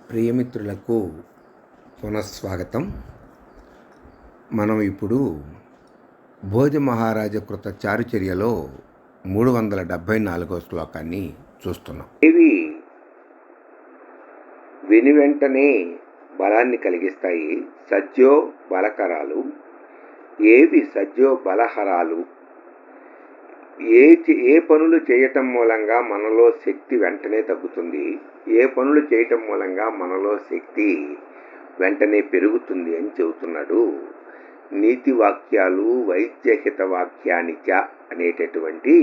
ప్రియమిత్రులకు పునఃస్వాగతం. మనం ఇప్పుడు భోజ మహారాజ కృత చారుచర్యలో 374వ శ్లోకాన్ని చూస్తున్నాం. ఇవి విని వెంటనే బలాన్ని కలిగిస్తాయి. సజ్జో బలకరాలు. ఏవి సజ్జో బలహరాలు? ఏ పనులు చేయటం మూలంగా మనలో శక్తి వెంటనే తగ్గుతుంది, ఏ పనులు చేయటం మూలంగా మనలో శక్తి వెంటనే పెరుగుతుంది అని చెబుతున్నాడు. నీతి వాక్యాలు వైద్యహిత వాక్యానిచ అనేటటువంటి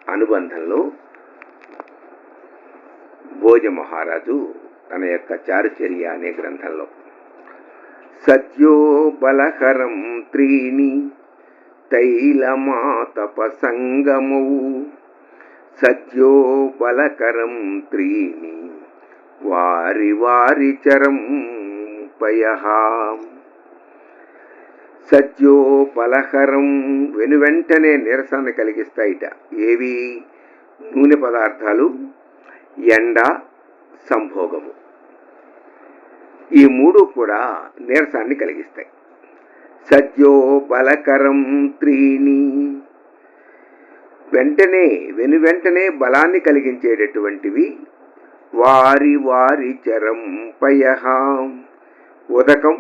అనుబంధంలో భోజ మహారాజు తన యొక్క చారుచర్య అనే గ్రంథంలో సత్యో బలహరం త్రీణి తైలమాతపసంగమౌ సత్యో బలకరం త్రీణి వారి వారి చరం పయః. సత్యో బలహరం వెనువెంటనే నిరసన కలిగిస్తాయిట. ఏవి? నూనె పదార్థాలు, ఎండ, సంభోగము. ఈ మూడు కూడా నీరసాన్ని కలిగిస్తాయి. సజ్జో బలకరం త్రీణి, వెనువెంటనే బలాన్ని కలిగించేటటువంటివి. వారి వారి చరం పయః, ఉదకం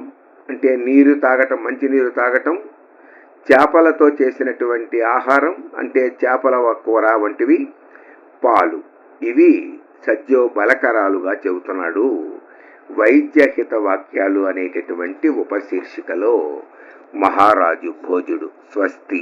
అంటే నీరు తాగటం, మంచినీరు తాగటం, చేపలతో చేసినటువంటి ఆహారం అంటే చేపల కూర వంటివి, పాలు, ఇవి సజ్జో బలకరాలుగా చెబుతున్నాడు వైద్యహిత వాక్యాలు అనేటటువంటి ఉపశీర్షికలో మహారాజు భోజుడు. స్వస్తి.